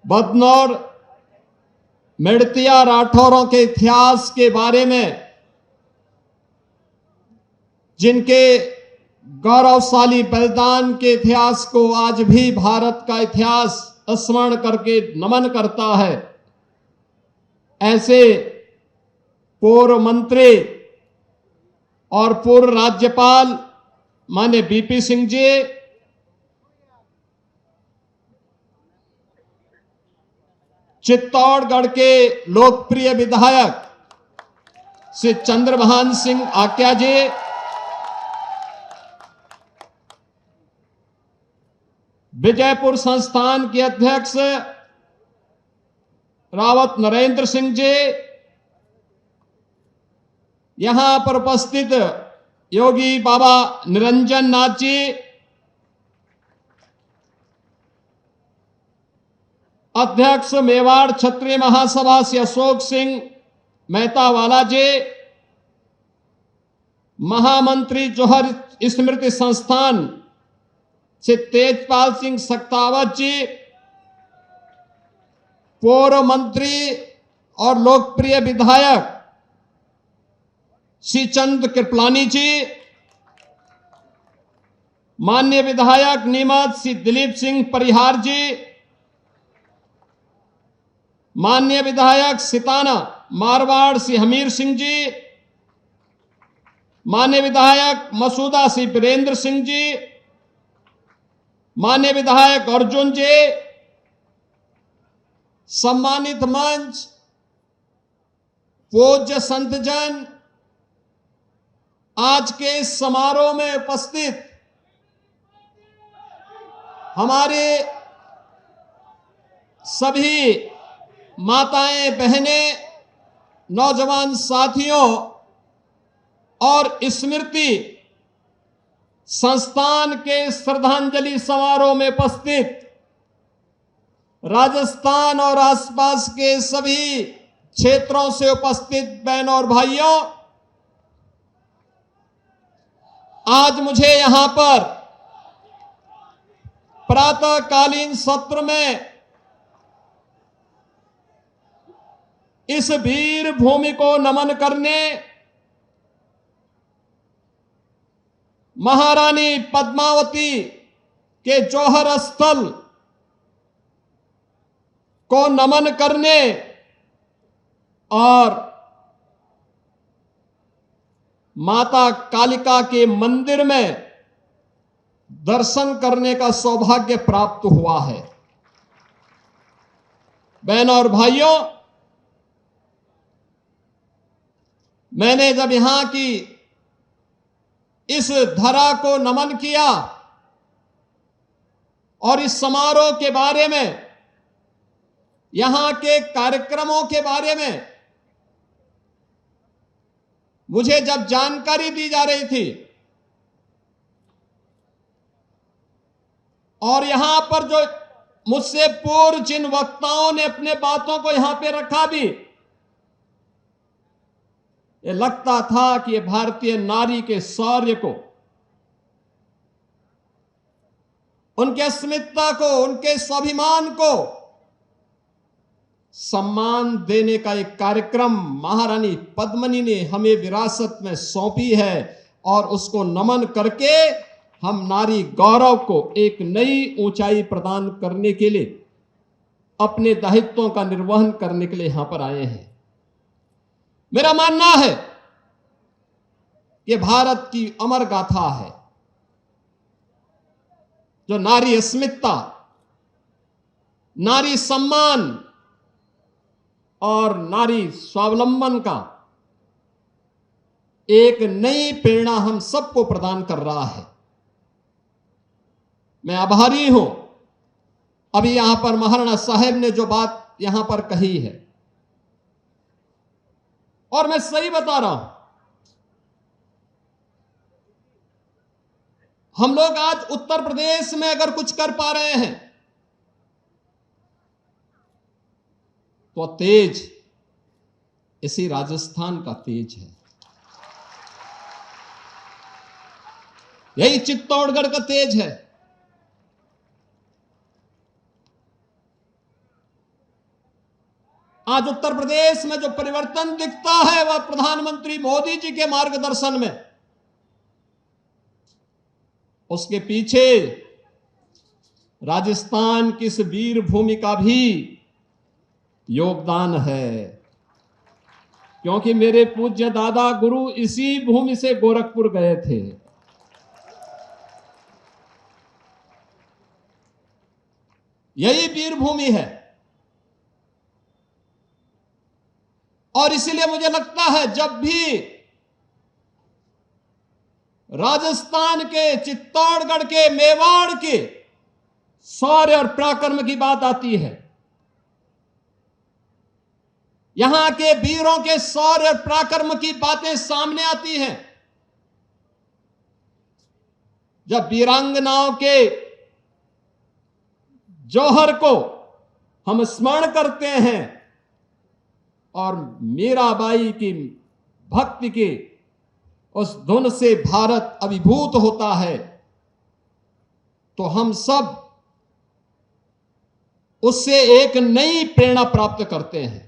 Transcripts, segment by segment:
बदनौर मेड़तिया राठौरों के इतिहास के बारे में, जिनके गौरवशाली बलिदान के इतिहास को आज भी भारत का इतिहास स्मरण करके नमन करता है, ऐसे पूर्व मंत्री और पूर्व राज्यपाल माननीय बीपी सिंह जी, चित्तौड़गढ़ के लोकप्रिय विधायक श्री चंद्रभान सिंह आक्या जी, विजयपुर संस्थान के अध्यक्ष रावत नरेंद्र सिंह जी, यहां पर उपस्थित योगी बाबा निरंजन नाथ जी, अध्यक्ष मेवाड़ क्षत्रिय महासभा श्री अशोक सिंह मेहता वाला जी, महामंत्री जौहर स्मृति संस्थान श्री तेजपाल सिंह सक्तावत जी, पूर्व मंत्री और लोकप्रिय विधायक श्री चंद कृपलानी जी, माननीय विधायक नीमच श्री दिलीप सिंह परिहार जी, माननीय विधायक सिताना मारवाड़ श्री हमीर सिंह जी, माननीय विधायक मसूदा श्री वीरेंद्र सिंह जी, माननीय विधायक अर्जुन जी, सम्मानित मंच, पूज्य संतजन, आज के इस समारोह में उपस्थित हमारे सभी माताएं, बहनें, नौजवान साथियों और स्मृति संस्थान के श्रद्धांजलि समारोह में उपस्थित राजस्थान और आसपास के सभी क्षेत्रों से उपस्थित बहनों और भाइयों, आज मुझे यहां पर प्रातःकालीन सत्र में इस वीर भूमि को नमन करने, महारानी पद्मावती के जौहर स्थल को नमन करने और माता कालिका के मंदिर में दर्शन करने का सौभाग्य प्राप्त हुआ है। बहनों और भाइयों, मैंने जब यहां की इस धरा को नमन किया और इस समारोह के बारे में, यहां के कार्यक्रमों के बारे में मुझे जब जानकारी दी जा रही थी और यहां पर जो मुझसे पूर्व जिन वक्ताओं ने अपने बातों को यहां पे रखा भी, ये लगता था कि ये भारतीय नारी के शौर्य को, उनके अस्मिता को, उनके स्वाभिमान को सम्मान देने का एक कार्यक्रम महारानी पद्मिनी ने हमें विरासत में सौंपी है और उसको नमन करके हम नारी गौरव को एक नई ऊंचाई प्रदान करने के लिए, अपने दायित्वों का निर्वहन करने के लिए यहां पर आए हैं। मेरा मानना है ये भारत की अमर गाथा है, जो नारी अस्मिता, नारी सम्मान और नारी स्वावलंबन का एक नई प्रेरणा हम सबको प्रदान कर रहा है। मैं आभारी हूं, अभी यहां पर महाराणा साहब ने जो बात यहां पर कही है, और मैं सही बता रहा हूं, हम लोग आज उत्तर प्रदेश में अगर कुछ कर पा रहे हैं तो तेज इसी राजस्थान का तेज है, यही चित्तौड़गढ़ का तेज है। आज उत्तर प्रदेश में जो परिवर्तन दिखता है वह प्रधानमंत्री मोदी जी के मार्गदर्शन में, उसके पीछे राजस्थान की इस वीर भूमि का भी योगदान है, क्योंकि मेरे पूज्य दादा गुरु इसी भूमि से गोरखपुर गए थे। यही वीर भूमि है। और इसीलिए मुझे लगता है जब भी राजस्थान के, चित्तौड़गढ़ के, मेवाड़ के शौर्य और पराक्रम की बात आती है, यहां के वीरों के शौर्य और पराक्रम की बातें सामने आती हैं, जब वीरांगनाओं के जौहर को हम स्मरण करते हैं और मीराबाई की भक्ति की उस धुन से भारत अभिभूत होता है, तो हम सब उससे एक नई प्रेरणा प्राप्त करते हैं।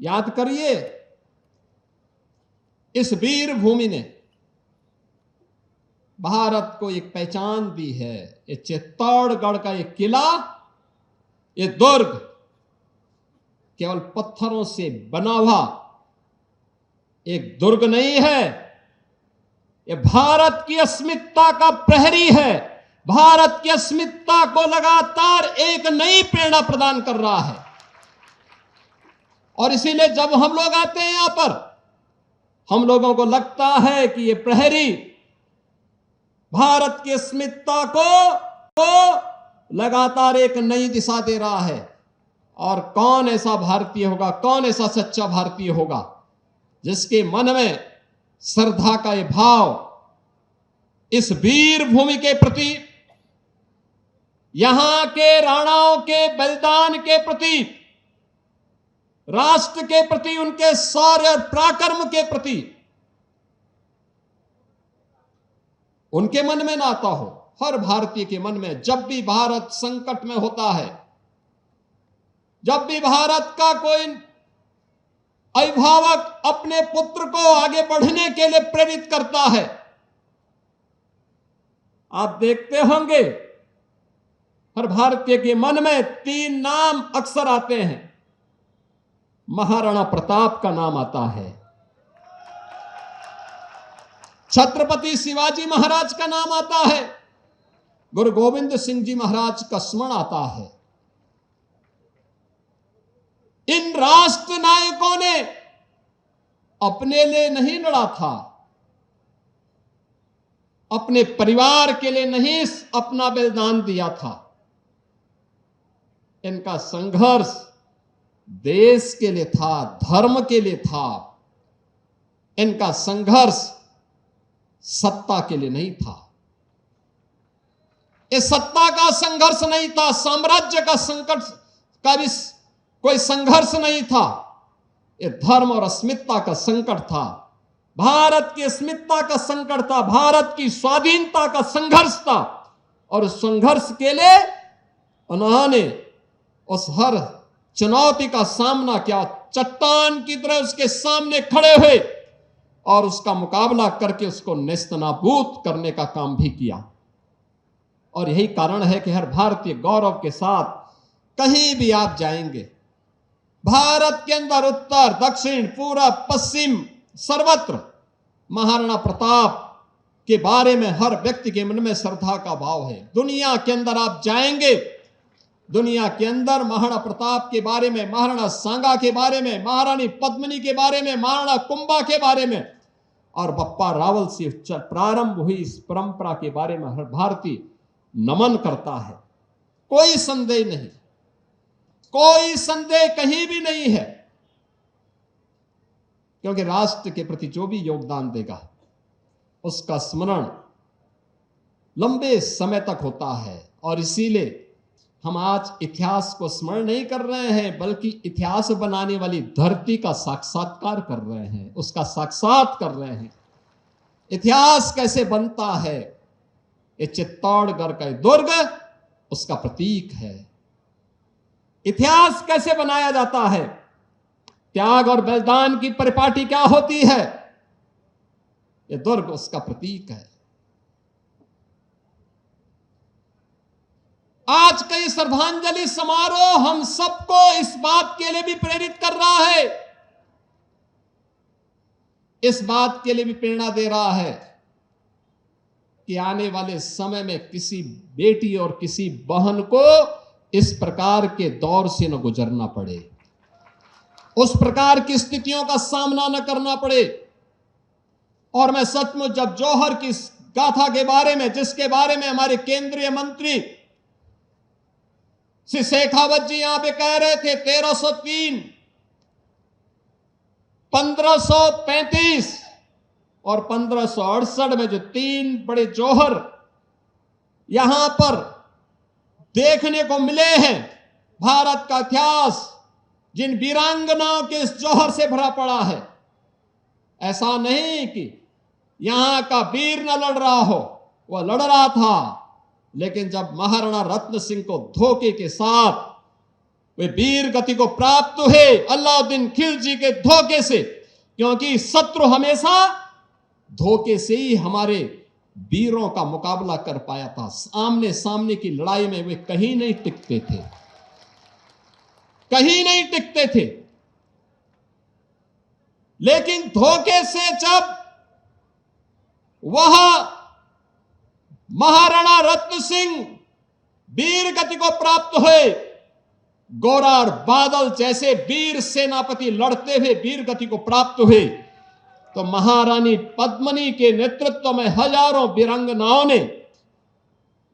याद करिए, इस वीर भूमि ने भारत को एक पहचान दी है। ये चित्तौड़गढ़ का एक किला, ये दुर्ग केवल पत्थरों से बना हुआ एक दुर्ग नहीं है, ये भारत की अस्मिता का प्रहरी है। भारत की अस्मिता को लगातार एक नई प्रेरणा प्रदान कर रहा है। और इसीलिए जब हम लोग आते हैं यहां पर, हम लोगों को लगता है कि ये प्रहरी भारत की अस्मिता को लगातार एक नई दिशा दे रहा है। और कौन ऐसा भारतीय होगा, कौन ऐसा सच्चा भारतीय होगा जिसके मन में श्रद्धा का ये भाव इस वीर भूमि के प्रति, यहां के राणाओं के बलिदान के प्रति, राष्ट्र के प्रति, उनके शौर्य और पराक्रम के प्रति उनके मन में ना आता हो। हर भारतीय के मन में जब भी भारत संकट में होता है, जब भी भारत का कोई अभिभावक अपने पुत्र को आगे बढ़ने के लिए प्रेरित करता है, आप देखते होंगे हर भारतीय के मन में 3 नाम अक्सर आते हैं। महाराणा प्रताप का नाम आता है, छत्रपति शिवाजी महाराज का नाम आता है, गुरु गोविंद सिंह जी महाराज का स्मरण आता है। इन राष्ट्र नायकों ने अपने लिए नहीं लड़ा था, अपने परिवार के लिए नहीं अपना बलिदान दिया था। इनका संघर्ष देश के लिए था, धर्म के लिए था। इनका संघर्ष सत्ता के लिए नहीं था। ये सत्ता का संघर्ष नहीं था, साम्राज्य का संकट का भी कोई संघर्ष नहीं था। ये धर्म और अस्मिता का संकट था, भारत की अस्मिता का संकट था, भारत की स्वाधीनता का संघर्ष था। और उस संघर्ष के लिए उन्होंने उस हर चुनौती का सामना किया, चट्टान की तरह उसके सामने खड़े हुए और उसका मुकाबला करके उसको नेस्तनाबूद करने का काम भी किया। और यही कारण है कि हर भारतीय गौरव के साथ कहीं भी आप जाएंगे, भारत के अंदर उत्तर, दक्षिण, पूरब, पश्चिम, सर्वत्र महाराणा प्रताप के बारे में हर व्यक्ति के मन में श्रद्धा का भाव है। दुनिया के अंदर आप जाएंगे, दुनिया के अंदर महाराणा प्रताप के बारे में, महाराणा सांगा के बारे में, महारानी पद्मिनी के बारे में, महाराणा कुंभा के बारे में और बप्पा रावल से प्रारंभ हुई इस परंपरा के बारे में हर भारतीय नमन करता है। कोई संदेह नहीं, कोई संदेह कहीं भी नहीं है, क्योंकि राष्ट्र के प्रति जो भी योगदान देगा उसका स्मरण लंबे समय तक होता है। और इसीलिए हम आज इतिहास को स्मरण नहीं कर रहे हैं, बल्कि इतिहास बनाने वाली धरती का साक्षात्कार कर रहे हैं, उसका साक्षात कर रहे हैं। इतिहास कैसे बनता है, ये चित्तौड़गढ़ का दुर्ग उसका प्रतीक है। इतिहास कैसे बनाया जाता है, त्याग और बलिदान की परिपाटी क्या होती है, यह दुर्ग उसका प्रतीक है। आज का ये श्रद्धांजलि समारोह हम सबको इस बात के लिए भी प्रेरित कर रहा है, इस बात के लिए भी प्रेरणा दे रहा है कि आने वाले समय में किसी बेटी और किसी बहन को इस प्रकार के दौर से न गुजरना पड़े, उस प्रकार की स्थितियों का सामना न करना पड़े। और मैं सचमुच जब जौहर की गाथा के बारे में, जिसके बारे में हमारे केंद्रीय मंत्री श्री शेखावत जी यहां पे कह रहे थे 1303, 1535 और 1568 में जो तीन बड़े जौहर यहां पर देखने को मिले हैं, भारत का इतिहास जिन वीरांगनाओं के इस जौहर से भरा पड़ा है। ऐसा नहीं कि यहां का वीर न लड़ रहा हो, वह लड़ रहा था, लेकिन जब महाराणा रत्न सिंह को धोखे के साथ वे वीर गति को प्राप्त हुए अलाउद्दीन खिलजी के धोखे से, क्योंकि शत्रु हमेशा धोखे से ही हमारे वीरों का मुकाबला कर पाया था। आमने सामने की लड़ाई में वे कहीं नहीं टिकते थे, कहीं नहीं टिकते थे। लेकिन धोखे से जब वह महाराणा रत्न सिंह वीर गति को प्राप्त हुए, गोरा और बादल जैसे वीर सेनापति लड़ते हुए वीर गति को प्राप्त हुए, तो महारानी पद्मिनी के नेतृत्व में हजारों वीरांगनाओं ने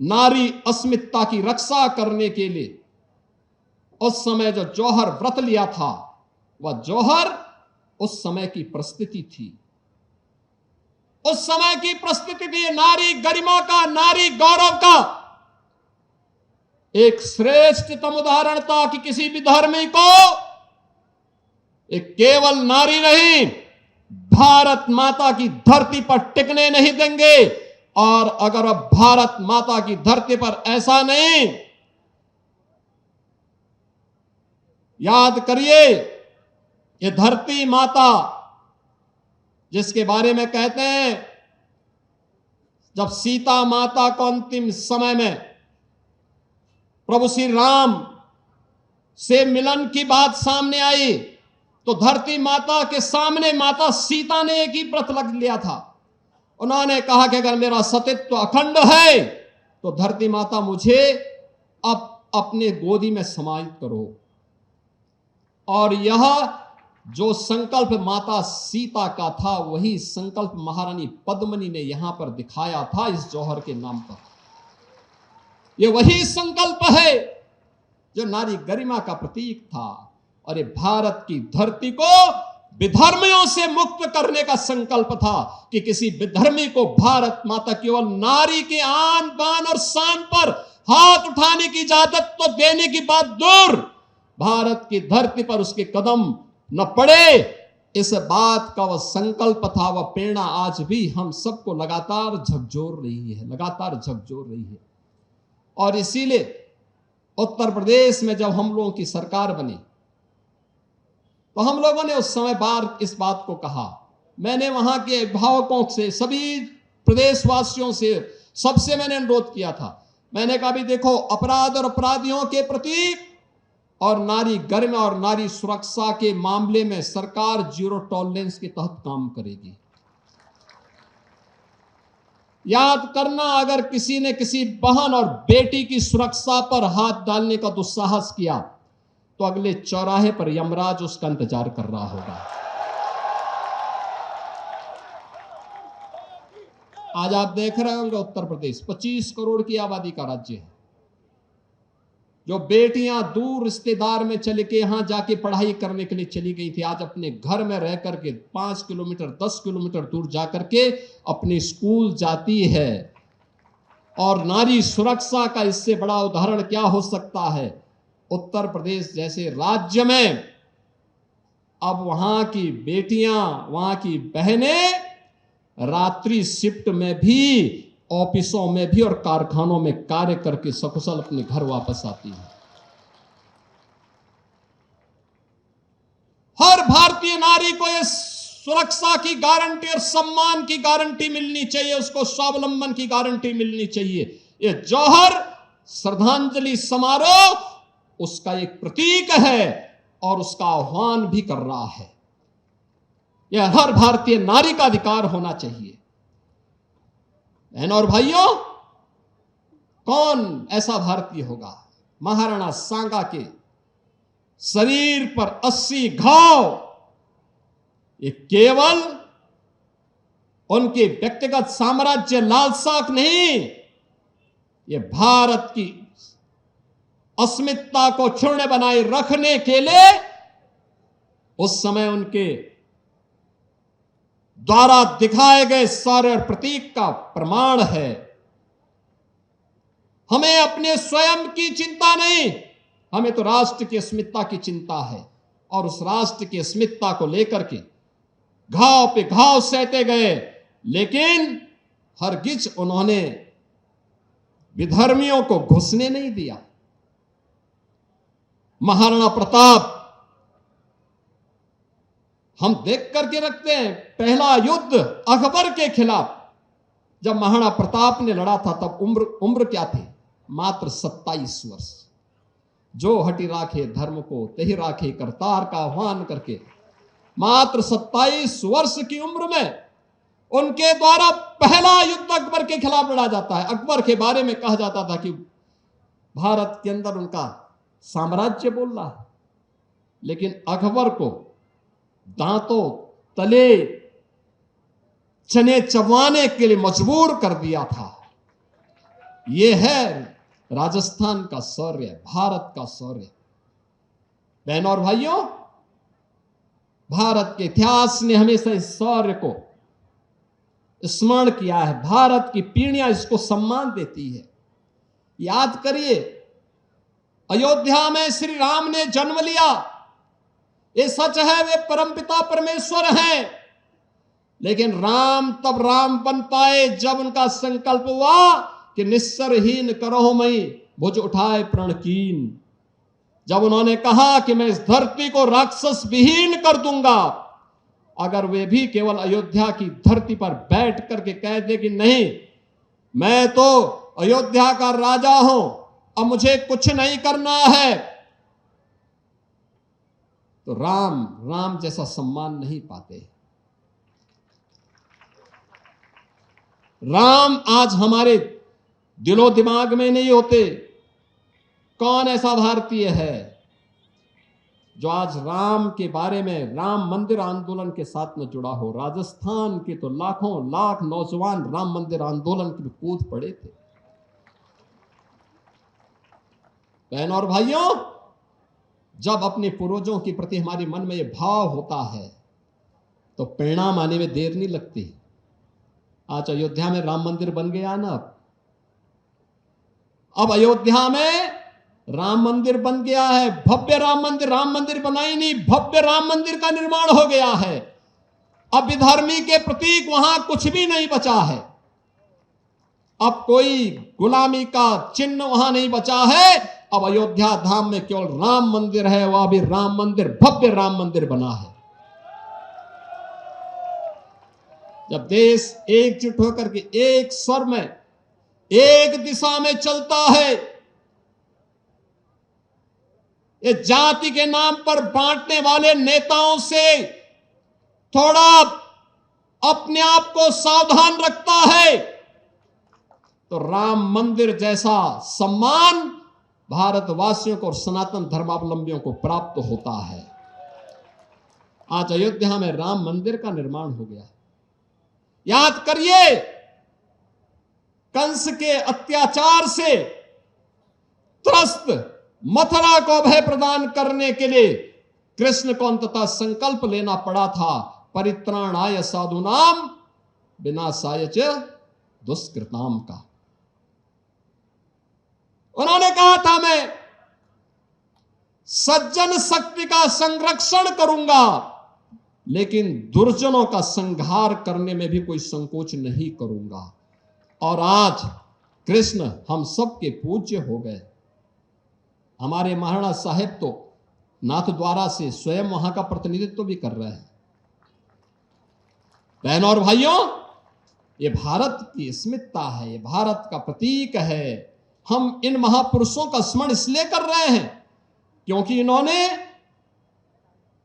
नारी अस्मिता की रक्षा करने के लिए उस समय जो जौहर व्रत लिया था, वह जौहर उस समय की परिस्थिति थी, उस समय की परिस्थिति थी। नारी गरिमा का, नारी गौरव का एक श्रेष्ठतम उदाहरण था कि किसी भी धर्मी को एक केवल नारी नहीं, भारत माता की धरती पर टिकने नहीं देंगे। और अगर अब भारत माता की धरती पर ऐसा नहीं, याद करिए, ये धरती माता जिसके बारे में कहते हैं जब सीता माता को अंतिम समय में प्रभु श्री राम से मिलन की बात सामने आई, तो धरती माता के सामने माता सीता ने एक ही व्रत लग लिया था। उन्होंने कहा कि अगर मेरा सतीत्व अखंड है तो धरती माता मुझे अब अपने गोदी में समाहित करो। और यह जो संकल्प माता सीता का था, वही संकल्प महारानी पद्मिनी ने यहां पर दिखाया था इस जौहर के नाम पर। यह वही संकल्प है जो नारी गरिमा का प्रतीक था, और ये भारत की धरती को विधर्मियों से मुक्त करने का संकल्प था कि किसी विधर्मी को भारत माता केवल नारी के आन बान और शान पर हाथ उठाने की इजाजत तो देने की बात दूर, भारत की धरती पर उसके कदम न पड़े, इस बात का वह संकल्प था, वह प्रेरणा आज भी हम सबको लगातार झकझोर रही है, लगातार झकझोर रही है। और इसीलिए उत्तर प्रदेश में जब हम लोगों की सरकार बनी, तो हम लोगों ने उस समय बार इस बात को कहा, मैंने वहां के अभिभावकों से, सभी प्रदेशवासियों से, सबसे मैंने अनुरोध किया था, मैंने कहा भी देखो, अपराध और अपराधियों के प्रति और नारी गरिमा और नारी सुरक्षा के मामले में सरकार जीरो टॉलरेंस के तहत काम करेगी। याद करना, अगर किसी ने किसी बहन और बेटी की सुरक्षा पर हाथ डालने का दुस्साहस किया तो अगले चौराहे पर यमराज उसका इंतजार कर रहा होगा। आज आप देख रहे होंगे उत्तर प्रदेश 25 करोड़ की आबादी का राज्य है। जो बेटियां दूर रिश्तेदार में चले के यहां जाके पढ़ाई करने के लिए चली गई थी, आज अपने घर में रह करके 5 किलोमीटर 10 किलोमीटर दूर जाकर के अपनी स्कूल जाती है। और नारी सुरक्षा का इससे बड़ा उदाहरण क्या हो सकता है? उत्तर प्रदेश जैसे राज्य में अब वहां की बेटियां, वहां की बहनें रात्रि शिफ्ट में भी, ऑफिसों में भी और कारखानों में कार्य करके सकुशल अपने घर वापस आती है। को ये सुरक्षा की गारंटी और सम्मान की गारंटी मिलनी चाहिए, उसको स्वावलंबन की गारंटी मिलनी चाहिए। ये जौहर श्रद्धांजलि समारोह उसका एक प्रतीक है और उसका आह्वान भी कर रहा है। यह हर भारतीय नारी का अधिकार होना चाहिए। बहनों और भाइयों, कौन ऐसा भारतीय होगा? महाराणा सांगा के शरीर पर 80 घाव, ये केवल उनके व्यक्तिगत साम्राज्य लालसा नहीं, ये भारत की अस्मिता को क्षुण्ण बनाए रखने के लिए उस समय उनके द्वारा दिखाए गए शौर्य प्रतीक का प्रमाण है। हमें अपने स्वयं की चिंता नहीं, हमें तो राष्ट्र की अस्मिता की चिंता है। और उस राष्ट्र की अस्मिता को लेकर के घाव पे घाव सहते गए, लेकिन हरगिज उन्होंने विधर्मियों को घुसने नहीं दिया। महाराणा प्रताप हम देख करके रखते हैं, पहला युद्ध अकबर के खिलाफ जब महाराणा प्रताप ने लड़ा था, तब उम्र क्या थी? मात्र 27 वर्ष। जो हटि राखे धर्म को तहि राखे करतार का आह्वान करके मात्र 27 वर्ष की उम्र में उनके द्वारा पहला युद्ध अकबर के खिलाफ लड़ा जाता है। अकबर के बारे में कहा जाता था कि भारत के अंदर उनका साम्राज्य बोल रहा है, लेकिन अकबर को दांतों तले चने चबाने के लिए मजबूर कर दिया था। यह है राजस्थान का शौर्य, भारत का शौर्य। बहनों और भाइयों, भारत के इतिहास ने हमेशा इस शौर्य को स्मरण किया है। भारत की पीढ़ियां इसको सम्मान देती है। याद करिए, अयोध्या में श्री राम ने जन्म लिया, ये सच है, वे परमपिता परमेश्वर हैं, लेकिन राम तब राम बन पाए जब उनका संकल्प हुआ कि निस्सरहीन करो मई भुज उठाए प्रण कीन। जब उन्होंने कहा कि मैं इस धरती को राक्षस विहीन कर दूंगा, अगर वे भी केवल अयोध्या की धरती पर बैठ करके कह दे कि नहीं, मैं तो अयोध्या का राजा हूं, अब मुझे कुछ नहीं करना है, तो राम जैसा सम्मान नहीं पाते। राम आज हमारे दिलो दिमाग में नहीं होते। कौन ऐसा भारतीय है जो आज राम के बारे में, राम मंदिर आंदोलन के साथ में जुड़ा हो? राजस्थान के तो लाखों लाख नौजवान राम मंदिर आंदोलन के कूद पड़े थे। बहनों और भाइयों, जब अपने पूर्वजों के प्रति हमारे मन में यह भाव होता है तो परिणाम आने में देर नहीं लगती। आज अयोध्या में राम मंदिर बन गया ना, अब अयोध्या में राम मंदिर बन गया है। भव्य राम मंदिर बनाई नहीं, भव्य राम मंदिर का निर्माण हो गया है। अब विधर्मी के प्रतीक वहां कुछ भी नहीं बचा है। अब कोई गुलामी का चिन्ह वहां नहीं बचा है। अब अयोध्या धाम में केवल राम मंदिर है, वह भी राम मंदिर, भव्य राम मंदिर बना है। जब देश एकजुट होकर के एक स्वर में, एक दिशा में चलता है, ये जाति के नाम पर बांटने वाले नेताओं से थोड़ा अपने आप को सावधान रखता है, तो राम मंदिर जैसा सम्मान भारतवासियों को और सनातन धर्मावलंबियों को प्राप्त होता है। आज अयोध्या में राम मंदिर का निर्माण हो गया। याद करिए, कंस के अत्याचार से त्रस्त मथुरा को अभय प्रदान करने के लिए कृष्ण को अंततः संकल्प लेना पड़ा था, परित्राणाय साधूनाम विनाशाय च दुष्कृताम का। उन्होंने कहा था, मैं सज्जन शक्ति का संरक्षण करूंगा, लेकिन दुर्जनों का संहार करने में भी कोई संकोच नहीं करूंगा। और आज कृष्ण हम सबके पूज्य हो गए। हमारे महाराणा साहेब तो नाथद्वारा से स्वयं वहां का प्रतिनिधित्व भी कर रहे हैं। बहनों और भाइयों, ये भारत की अस्मिता है, ये भारत का प्रतीक है। हम इन महापुरुषों का स्मरण इसलिए कर रहे हैं क्योंकि इन्होंने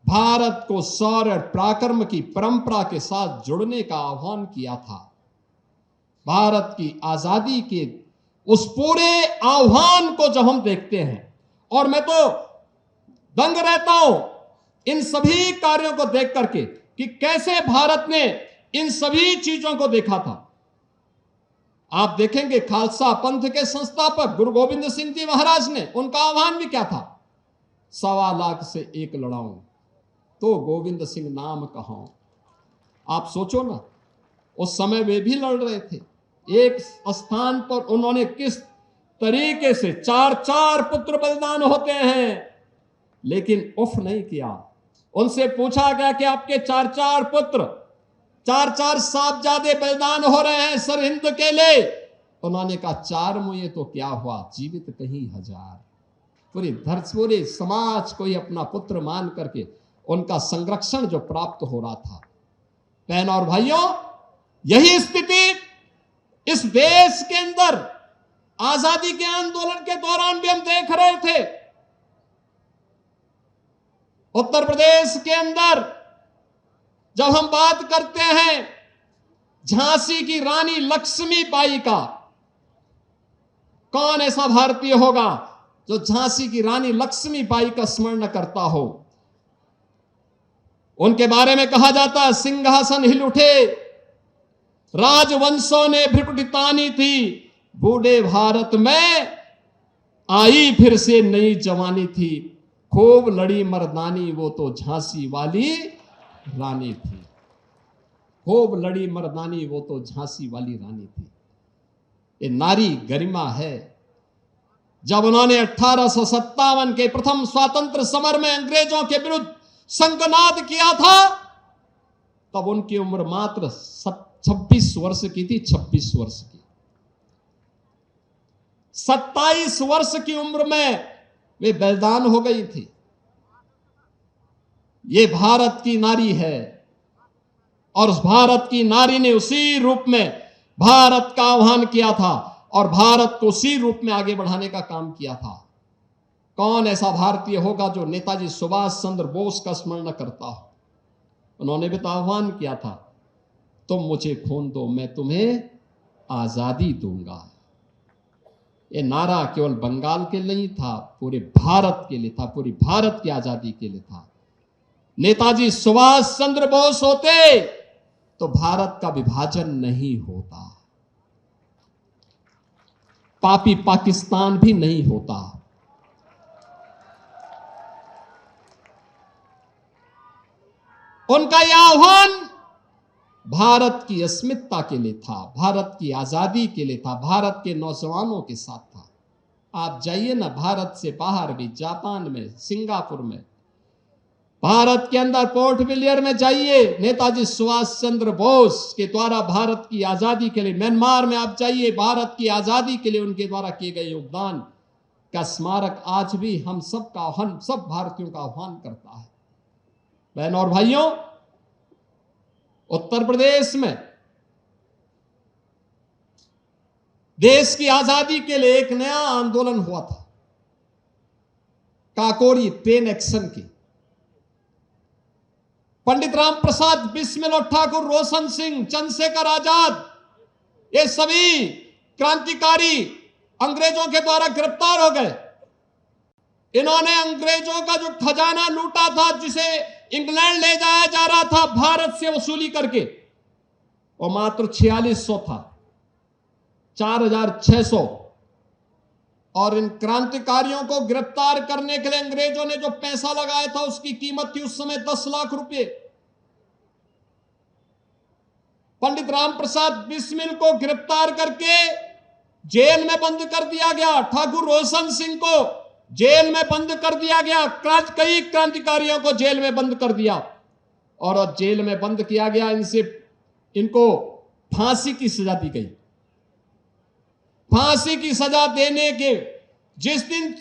भारत को शौर्य और पराक्रम की परंपरा के साथ जुड़ने का आह्वान किया था। भारत की आजादी के उस पूरे आह्वान को जब हम देखते हैं, और मैं तो दंग रहता हूं इन सभी कार्यों को देख करके कि कैसे भारत ने इन सभी चीजों को देखा था। आप देखेंगे खालसा पंथ के संस्थापक गुरु गोविंद सिंह जी महाराज ने, उनका आह्वान भी क्या था? 1.25 लाख से एक लड़ाऊं तो गोविंद सिंह नाम कहां। आप सोचो ना, उस समय वे भी लड़ रहे थे। एक स्थान पर उन्होंने किस तरीके से 4-4 पुत्र बलिदान होते हैं, लेकिन उफ नहीं किया। उनसे पूछा गया कि आपके 4-4 पुत्र, 4-4 साहबजादे बलिदान हो रहे हैं सरहिंद के लिए। उन्होंने कहा 4 मुए तो क्या हुआ, जीवित कहीं 1000। पूरे समाज को ही अपना पुत्र मान करके उनका संरक्षण जो प्राप्त हो रहा था। बहनों और भाइयों, यही स्थिति इस देश के अंदर आजादी के आंदोलन के दौरान भी हम देख रहे थे। उत्तर प्रदेश के अंदर जब हम बात करते हैं झांसी की रानी लक्ष्मीबाई का, कौन ऐसा भारतीय होगा जो झांसी की रानी लक्ष्मीबाई का स्मरण करता हो? उनके बारे में कहा जाता है, सिंहासन हिल उठे, राजवंशों ने भ्रिकुटी तानी थी, बूढ़े भारत में आई फिर से नई जवानी थी, खूब लड़ी मर्दानी वो तो झांसी वाली रानी थी। खूब लड़ी मर्दानी वो तो झांसी वाली रानी थी। ये नारी गरिमा है। जब उन्होंने 1857 के प्रथम स्वातंत्र समर में अंग्रेजों के विरुद्ध संगनाद किया था, तब उनकी उम्र मात्र 26 वर्ष की थी। 26 वर्ष की। 27 वर्ष की उम्र में वे बलिदान हो गई थी। ये भारत की नारी है, और उस भारत की नारी ने उसी रूप में भारत का आह्वान किया था और भारत को उसी रूप में आगे बढ़ाने का काम किया था। कौन ऐसा भारतीय होगा जो नेताजी सुभाष चंद्र बोस का स्मरण करता हो? उन्होंने भी तो आह्वान किया था, तुम मुझे खून दो मैं तुम्हें आजादी दूंगा। ये नारा केवल बंगाल के लिए नहीं था, पूरे भारत के लिए था, पूरी भारत की आजादी के लिए था। नेताजी सुभाष चंद्र बोस होते तो भारत का विभाजन नहीं होता, पापी पाकिस्तान भी नहीं होता। उनका यह आह्वान भारत की अस्मिता के लिए था, भारत की आजादी के लिए था, भारत के नौजवानों के साथ था। आप जाइए ना भारत से बाहर भी, जापान में, सिंगापुर में, भारत के अंदर पोर्ट ब्लेयर में जाइए, नेताजी सुभाष चंद्र बोस के द्वारा भारत की आजादी के लिए, म्यांमार में आप जाइए, भारत की आजादी के लिए उनके द्वारा किए गए योगदान का स्मारक आज भी हम सब भारतीयों का आह्वान करता है। बहनों और भाइयों, उत्तर प्रदेश में देश की आजादी के लिए एक नया आंदोलन हुआ था, काकोरी ट्रेन एक्शन की। पंडित राम प्रसाद बिस्मिल और ठाकुर रोशन सिंह, चंद्रशेखर आजाद, ये सभी क्रांतिकारी अंग्रेजों के द्वारा गिरफ्तार हो गए। इन्होंने अंग्रेजों का जो खजाना लूटा था, जिसे इंग्लैंड ले जाया जा रहा था भारत से वसूली करके, वो मात्र 4600 था, 4600। और इन क्रांतिकारियों को गिरफ्तार करने के लिए अंग्रेजों ने जो पैसा लगाया था उसकी कीमत थी उस समय 10 लाख रुपए। पंडित राम प्रसाद बिस्मिल को गिरफ्तार करके जेल में बंद कर दिया गया, ठाकुर रोशन सिंह को जेल में बंद कर दिया गया, कई क्रांतिकारियों को जेल में बंद कर दिया। और जेल में बंद किया गया, इनको फांसी की सजा दी गई। फांसी की सजा देने के जिस दिन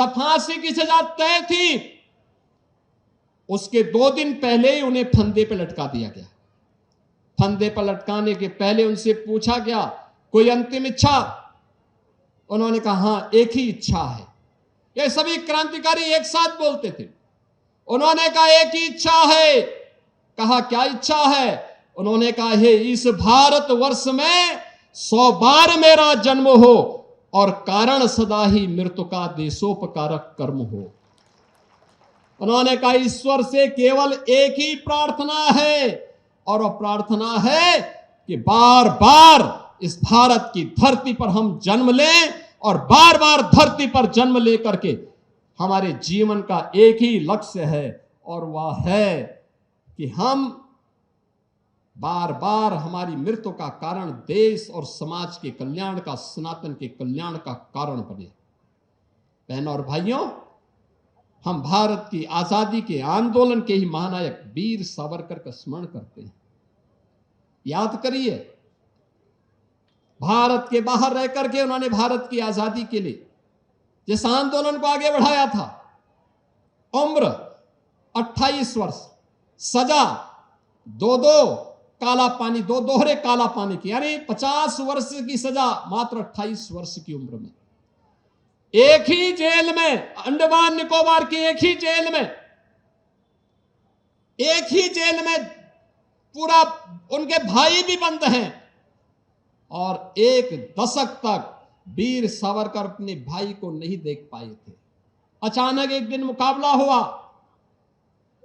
फांसी की सजा तय थी, उसके 2 दिन पहले ही उन्हें फंदे पे लटका दिया गया। फंदे पर लटकाने के पहले उनसे पूछा गया, कोई अंतिम इच्छा? उन्होंने कहा, हाँ, एक ही इच्छा है। ये सभी क्रांतिकारी एक साथ बोलते थे। उन्होंने कहा, एक ही इच्छा है। कहा, क्या इच्छा है? उन्होंने कहा, हे, इस भारत वर्ष में 100 बार मेरा जन्म हो और कारण सदा ही मृत्यु का देशोपकारक कर्म हो। उन्होंने कहा, ईश्वर से केवल एक ही प्रार्थना है, और वह प्रार्थना है कि बार बार इस भारत की धरती पर हम जन्म लें, और बार बार धरती पर जन्म लेकर के हमारे जीवन का एक ही लक्ष्य है, और वह है कि हम बार बार हमारी मृत्यु का कारण देश और समाज के कल्याण का, सनातन के कल्याण का कारण बने। बहनों और भाइयों, हम भारत की आजादी के आंदोलन के ही महानायक वीर सावरकर का स्मरण करते हैं। याद करिए, भारत के बाहर रह करके उन्होंने भारत की आजादी के लिए जिस आंदोलन को आगे बढ़ाया था, उम्र 28 वर्ष, सजा दो काला पानी, दो दोहरे काला पानी की, यानी 50 वर्ष की सजा मात्र 28 वर्ष की उम्र में, एक ही जेल में, अंडमान निकोबार की एक ही जेल में पूरा उनके भाई भी बंद हैं, और एक दशक तक वीर सावरकर अपने भाई को नहीं देख पाए थे। अचानक एक दिन मुकाबला हुआ,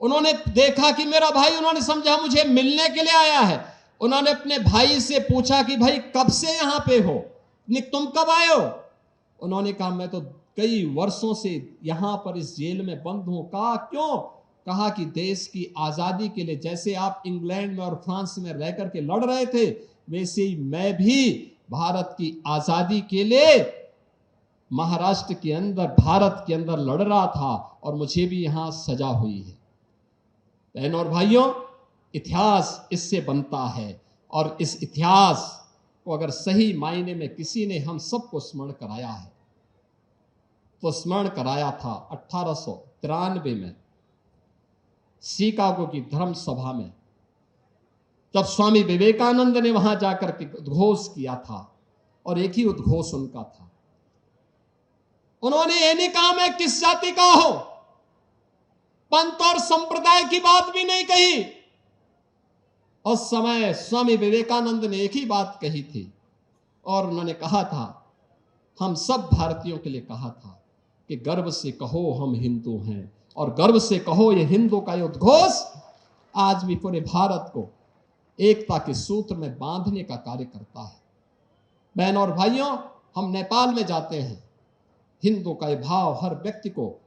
उन्होंने देखा कि मेरा भाई, उन्होंने समझा मुझे मिलने के लिए आया है। उन्होंने अपने भाई से पूछा कि भाई कब से यहां पे हो, तुम कब आए हो? उन्होंने कहा, मैं तो कई वर्षों से यहां पर इस जेल में बंद हूं। कहा, क्यों? कहा कि देश की आजादी के लिए, जैसे आप इंग्लैंड में और फ्रांस में रह करके लड़ रहे थे, वैसे ही मैं भी भारत की आजादी के लिए महाराष्ट्र के अंदर, भारत के अंदर लड़ रहा था, और मुझे भी यहां सजा हुई है। बहनों और भाइयों, इतिहास इससे बनता है, और इस इतिहास को अगर सही मायने में किसी ने हम सबको स्मरण कराया है, तो स्मरण कराया था 1893 में शिकागो की धर्म सभा में, जब स्वामी विवेकानंद ने वहां जाकर के उद्घोष किया था, और एक ही उद्घोष उनका था। उन्होंने ये नहीं कहा मैं किस जाति का हूं, पंथ और संप्रदाय की बात भी नहीं कही। उस समय स्वामी विवेकानंद ने एक ही बात कही थी, और उन्होंने कहा था, हम सब भारतीयों के लिए कहा था कि गर्व से कहो हम हिंदू हैं, और गर्व से कहो ये हिंदू का ये उद्घोष आज भी पूरे भारत को एकता के सूत्र में बांधने का कार्य करता है। बहनों और भाइयों, हम नेपाल में जाते हैं, हिंदू का ये भाव हर व्यक्ति को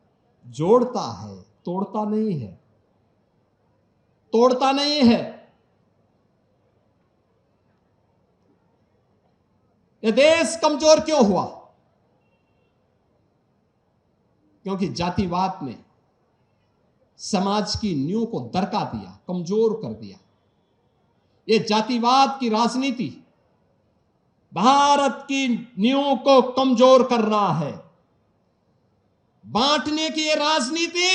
जोड़ता है, तोड़ता नहीं है, तोड़ता नहीं है। ये देश कमजोर क्यों हुआ? क्योंकि जातिवाद ने समाज की नींव को दरका दिया, कमजोर कर दिया। ये जातिवाद की राजनीति भारत की नींव को कमजोर कर रहा है। बांटने की ये राजनीति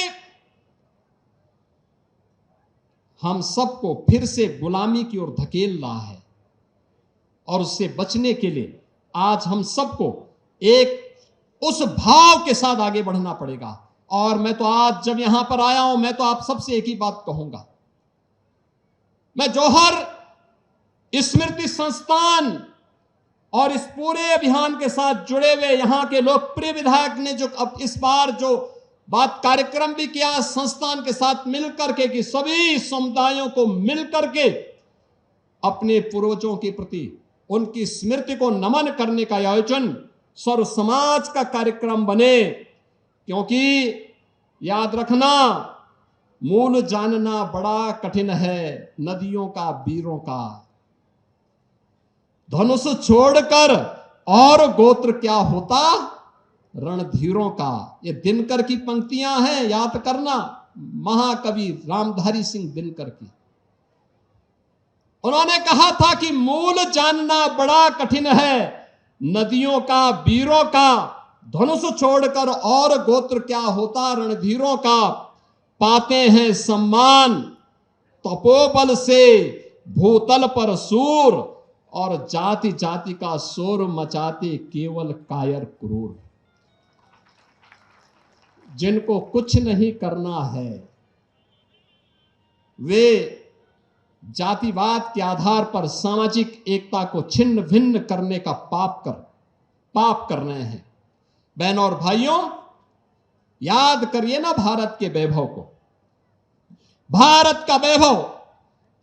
हम सबको फिर से गुलामी की ओर धकेल रहा है, और उससे बचने के लिए आज हम सबको एक उस भाव के साथ आगे बढ़ना पड़ेगा। और मैं तो आज जब यहां पर आया हूं, मैं तो आप सबसे एक ही बात कहूंगा, मैं जौहर स्मृति संस्थान और इस पूरे अभियान के साथ जुड़े हुए यहां के लोकप्रिय विधायक ने जो अब इस बार जो बात कार्यक्रम भी किया संस्थान के साथ मिलकर के, कि सभी समुदायों को मिलकर के अपने पूर्वजों के प्रति उनकी स्मृति को नमन करने का आयोजन सर्व समाज का कार्यक्रम बने। क्योंकि याद रखना, मूल जानना बड़ा कठिन है नदियों का, वीरों का। धनुष छोड़कर और गोत्र क्या होता रणधीरों का। ये दिनकर की पंक्तियां हैं, याद करना, महाकवि रामधारी सिंह दिनकर की। उन्होंने कहा था कि मूल जानना बड़ा कठिन है नदियों का, वीरों का, धनुष छोड़कर और गोत्र क्या होता रणधीरों का। पाते हैं सम्मान तपोबल से, भूतल पर सूर और जाति जाति का शोर मचाते केवल कायर क्रूर। जिनको कुछ नहीं करना है वे जातिवाद के आधार पर सामाजिक एकता को छिन्न भिन्न करने का पाप कर रहे हैं। बहनों और भाइयों, याद करिए ना भारत के वैभव को। भारत का वैभव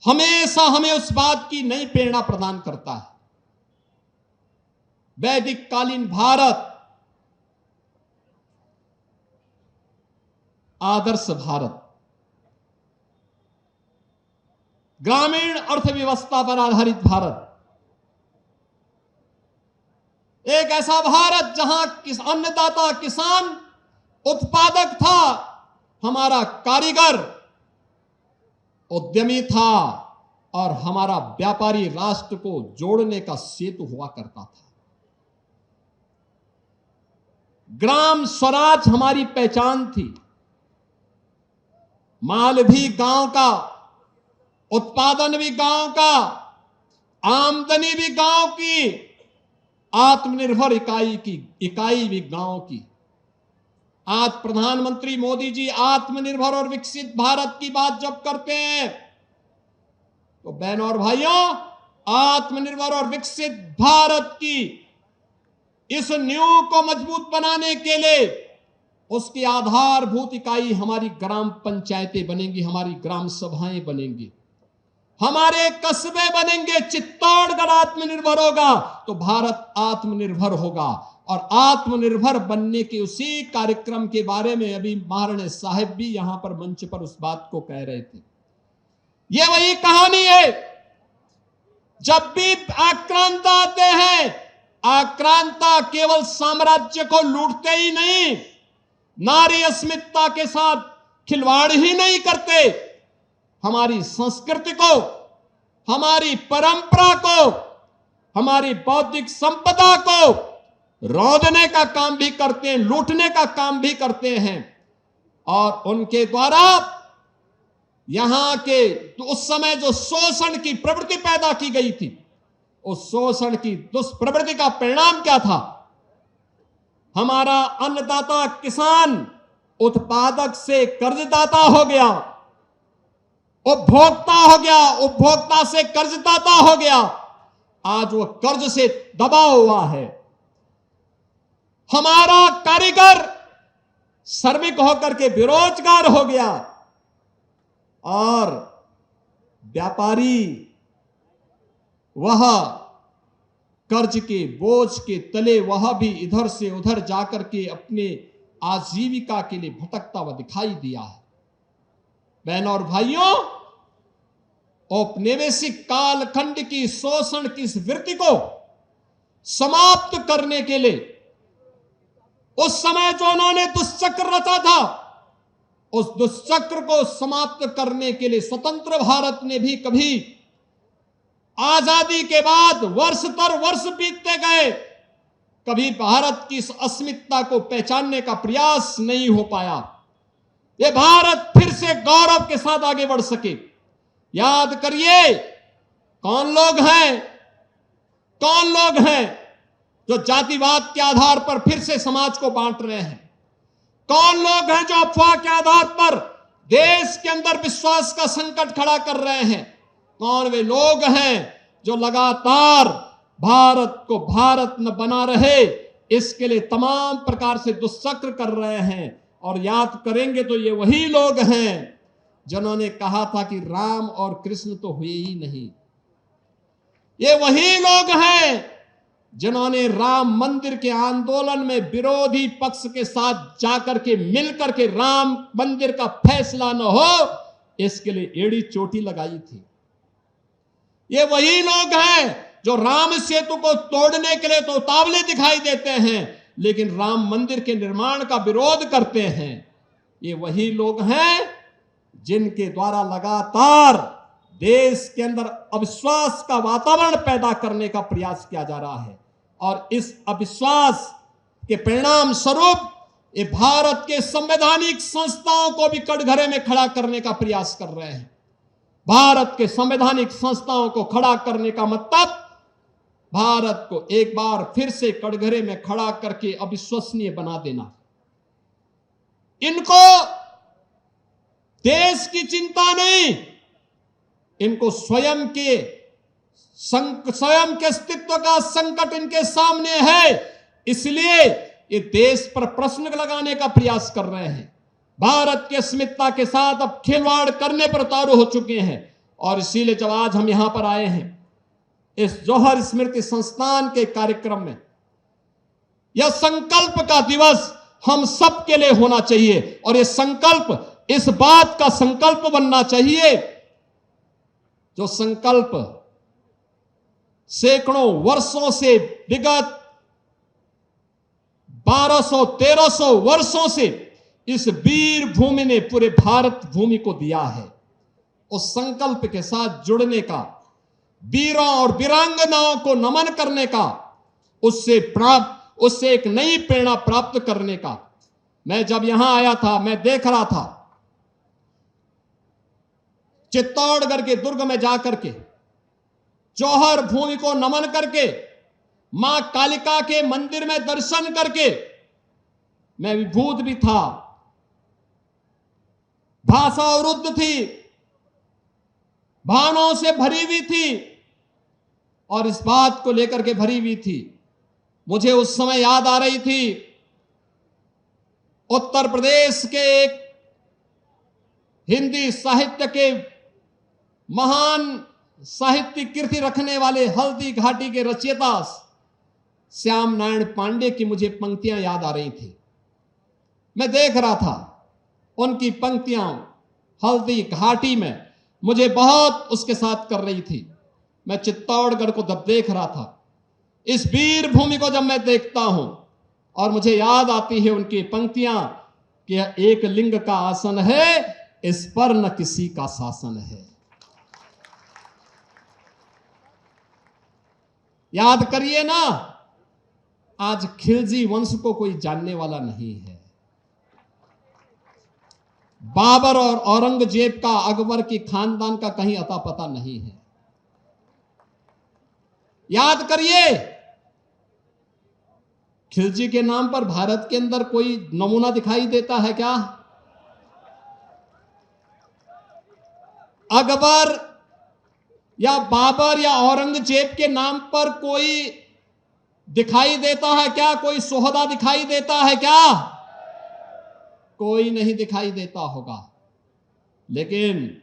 हमेशा हमें उस बात की नई प्रेरणा प्रदान करता है। वैदिक कालीन भारत आदर्श भारत, ग्रामीण अर्थव्यवस्था पर आधारित भारत, एक ऐसा भारत जहां अन्नदाता किसान उत्पादक था, हमारा कारीगर उद्यमी था और हमारा व्यापारी राष्ट्र को जोड़ने का सेतु हुआ करता था। ग्राम स्वराज हमारी पहचान थी। माल भी गांव का, उत्पादन भी गांव का, आमदनी भी गांव की, आत्मनिर्भर इकाई भी गांव की। आज प्रधानमंत्री मोदी जी आत्मनिर्भर और विकसित भारत की बात जब करते हैं तो बहनों और भाइयों, आत्मनिर्भर और विकसित भारत की इस नींव को मजबूत बनाने के लिए उसकी आधारभूत इकाई हमारी ग्राम पंचायतें बनेंगी, हमारी ग्राम सभाएं बनेंगी, हमारे कस्बे बनेंगे। चित्तौड़गढ़ आत्मनिर्भर होगा तो भारत आत्मनिर्भर होगा। और आत्मनिर्भर बनने के उसी कार्यक्रम के बारे में अभी महाराणा साहब भी यहां पर मंच पर उस बात को कह रहे थे। यह वही कहानी है। जब भी आक्रांता आते हैं, आक्रांता केवल साम्राज्य को लूटते ही नहीं, नारी अस्मिता के साथ खिलवाड़ ही नहीं करते, हमारी संस्कृति को, हमारी परंपरा को, हमारी बौद्धिक संपदा को रौंदने का काम भी करते हैं, लूटने का काम भी करते हैं। और उनके द्वारा यहां के तो उस समय जो शोषण की प्रवृत्ति पैदा की गई थी, उस शोषण की दुष्प्रवृत्ति का परिणाम क्या था? हमारा अन्नदाता किसान उत्पादक से कर्जदाता हो गया, उपभोक्ता हो गया, उपभोक्ता से कर्जदाता हो गया। आज वो कर्ज से दबा हुआ है। हमारा कारीगर श्रमिक होकर के बेरोजगार हो गया और व्यापारी वह कर्ज के बोझ के तले वह भी इधर से उधर जाकर के अपने आजीविका के लिए भटकता हुआ दिखाई दिया है। बहनों और भाइयों, औपनिवेशिक कालखंड की शोषण की इस वृत्ति को समाप्त करने के लिए उस समय जो उन्होंने दुष्चक्र रचा था, उस दुष्चक्र को समाप्त करने के लिए स्वतंत्र भारत ने भी कभी आजादी के बाद वर्ष दर वर्ष बीतते गए, कभी भारत की इस अस्मिता को पहचानने का प्रयास नहीं हो पाया। ये भारत फिर से गौरव के साथ आगे बढ़ सके। याद करिए, कौन लोग हैं जो जातिवाद के आधार पर फिर से समाज को बांट रहे हैं? कौन लोग हैं जो अफवाह के आधार पर देश के अंदर विश्वास का संकट खड़ा कर रहे हैं? कौन वे लोग हैं जो लगातार भारत को भारत न बना रहे, इसके लिए तमाम प्रकार से दुष्चक्र कर रहे हैं? और याद करेंगे तो ये वही लोग हैं जिन्होंने कहा था कि राम और कृष्ण तो हुए ही नहीं। ये वही लोग हैं जिन्होंने राम मंदिर के आंदोलन में विरोधी पक्ष के साथ जाकर के मिलकर के राम मंदिर का फैसला न हो, इसके लिए एड़ी चोटी लगाई थी। ये वही लोग हैं जो राम सेतु को तोड़ने के लिए तो उतावले दिखाई देते हैं, लेकिन राम मंदिर के निर्माण का विरोध करते हैं। ये वही लोग हैं जिनके द्वारा लगातार देश के अंदर अविश्वास का वातावरण पैदा करने का प्रयास किया जा रहा है। और इस अविश्वास के परिणाम स्वरूप ये भारत के संवैधानिक संस्थाओं को भी कटघरे में खड़ा करने का प्रयास कर रहे हैं। भारत के संवैधानिक संस्थाओं को खड़ा करने का मतलब भारत को एक बार फिर से कटघरे में खड़ा करके अविश्वसनीय बना देना। इनको देश की चिंता नहीं, इनको स्वयं के अस्तित्व का संकट इनके सामने है, इसलिए ये देश पर प्रश्न लगाने का प्रयास कर रहे हैं। भारत की अस्मिता के साथ अब खिलवाड़ करने पर उतारू हो चुके हैं। और इसीलिए जब आज हम यहां पर आए हैं इस जौहर स्मृति संस्थान के कार्यक्रम में, यह संकल्प का दिवस हम सब के लिए होना चाहिए। और यह संकल्प इस बात का संकल्प बनना चाहिए जो संकल्प सैकड़ों वर्षों से, विगत 1200-1300 वर्षों से इस वीर भूमि ने पूरे भारत भूमि को दिया है। उस संकल्प के साथ जुड़ने का, वीरों और वीरांगनाओं को नमन करने का, उससे एक नई प्रेरणा प्राप्त करने का। मैं जब यहां आया था, मैं देख रहा था चित्तौड़गढ़ के दुर्ग में जाकर के, जौहर भूमि को नमन करके, मां कालिका के मंदिर में दर्शन करके मैं विभूत भी था। भाषा अवरुद्ध थी, भावनाओं से भरी हुई थी और इस बात को लेकर के भरी हुई थी। मुझे उस समय याद आ रही थी उत्तर प्रदेश के एक हिंदी साहित्य के महान साहित्यिक कीर्ति रखने वाले हल्दी घाटी के रचयिता श्याम नारायण पांडे की मुझे पंक्तियां याद आ रही थी। मैं देख रहा था उनकी पंक्तियां हल्दी घाटी में, मुझे बहुत उसके साथ कर रही थी। मैं चित्तौड़गढ़ को जब देख रहा था, इस वीर भूमि को जब मैं देखता हूं और मुझे याद आती है उनकी पंक्तियां कि यह एक लिंग का आसन है, इस पर न किसी का शासन है। याद करिए ना, आज खिलजी वंश को कोई जानने वाला नहीं है। बाबर और औरंगजेब का, अकबर की खानदान का कहीं अता पता नहीं है। याद करिए, खिलजी के नाम पर भारत के अंदर कोई नमूना दिखाई देता है क्या? अकबर या बाबर या औरंगजेब के नाम पर कोई दिखाई देता है क्या? कोई सोहदा दिखाई देता है क्या? कोई नहीं दिखाई देता होगा। लेकिन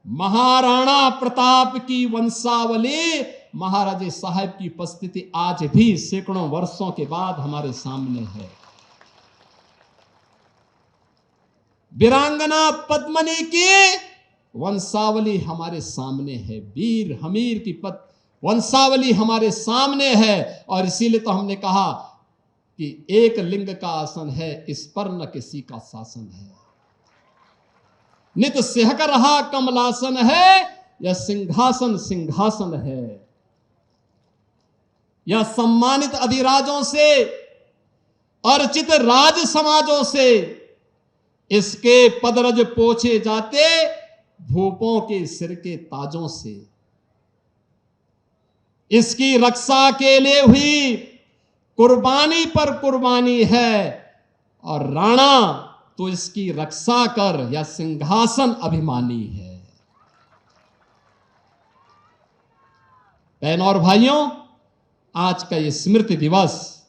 महाराणा प्रताप की वंशावली, महाराजे साहब की उपस्थिति आज भी सैकड़ों वर्षों के बाद हमारे सामने है। वीरांगना पद्मिनी की वंशावली हमारे सामने है, वीर हमीर की वंशावली हमारे सामने है। और इसीलिए तो हमने कहा कि एक लिंग का आसन है, इस पर न किसी का शासन है। नित सिहक रहा कमलासन है, यह सिंहासन सिंहासन है। यह सम्मानित अधिराजों से, अर्चित राज समाजों से इसके पदरज पोछे जाते, भूपों के सिर के ताजों से। इसकी रक्षा के लिए हुई कुर्बानी पर कुर्बानी है, और राणा तो इसकी रक्षा कर या सिंहासन अभिमानी है। बहनों और भाइयों, आज का ये स्मृति दिवस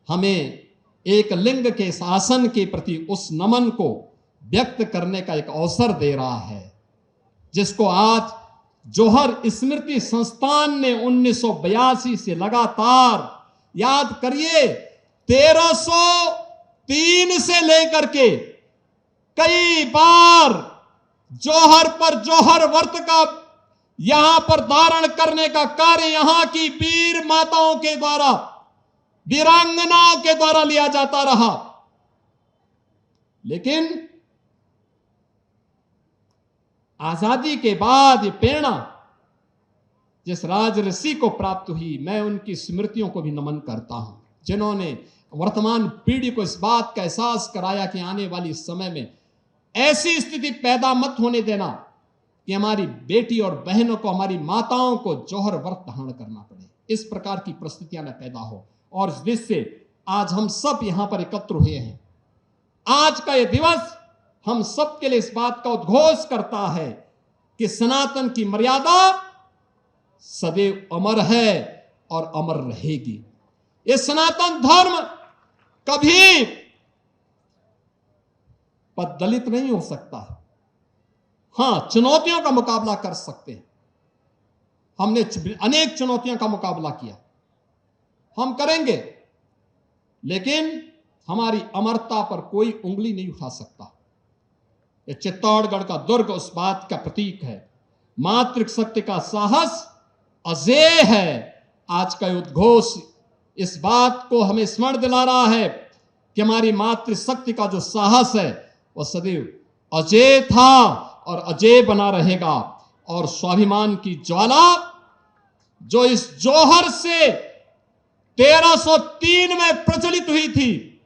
हमें एक लिंग के शासन के प्रति उस नमन को व्यक्त करने का एक अवसर दे रहा है, जिसको आज जौहर स्मृति संस्थान ने 1982 से लगातार, याद करिए 1303 से लेकर के कई बार जौहर पर जौहर व्रत का यहां पर धारण करने का कार्य यहां की वीर माताओं के द्वारा, वीरांगनाओं के द्वारा लिया जाता रहा। लेकिन आजादी के बाद ये प्रेरणा जिस राजऋषि को प्राप्त हुई, मैं उनकी स्मृतियों को भी नमन करता हूं, जिन्होंने वर्तमान पीढ़ी को इस बात का एहसास कराया कि आने वाली समय में ऐसी स्थिति पैदा मत होने देना कि हमारी बेटी और बहनों को, हमारी माताओं को जौहर व्रत धारण करना पड़े। इस प्रकार की परिस्थितियां न पैदा हो। और इस दृष्टि से आज हम सब यहां पर एकत्र हुए हैं। आज का यह दिवस हम सब के लिए इस बात का उद्घोष करता है कि सनातन की मर्यादा सदैव अमर है और अमर रहेगी। ये सनातन धर्म कभी पददलित नहीं हो सकता। हां, चुनौतियों का मुकाबला कर सकते हैं। हमने अनेक चुनौतियों का मुकाबला किया, हम करेंगे, लेकिन हमारी अमरता पर कोई उंगली नहीं उठा सकता। ये चित्तौड़गढ़ का दुर्ग उस बात का प्रतीक है। मातृशक्ति का साहस अजेय है। आज का उद्घोष इस बात को हमें स्मरण दिला रहा है कि हमारी मातृशक्ति का जो साहस है वह सदैव अजेय था और अजेय बना रहेगा। और स्वाभिमान की ज्वाला जो इस जौहर से 1303 में प्रज्वलित हुई थी,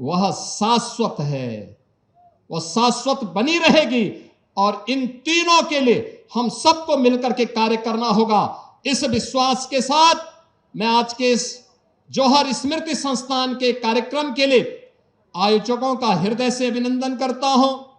वह शाश्वत है, वह शाश्वत बनी रहेगी। और इन तीनों के लिए हम सबको मिलकर के कार्य करना होगा। इस विश्वास के साथ मैं आज के इस जौहर स्मृति संस्थान के कार्यक्रम के लिए आयोजकों का हृदय से अभिनंदन करता हूं।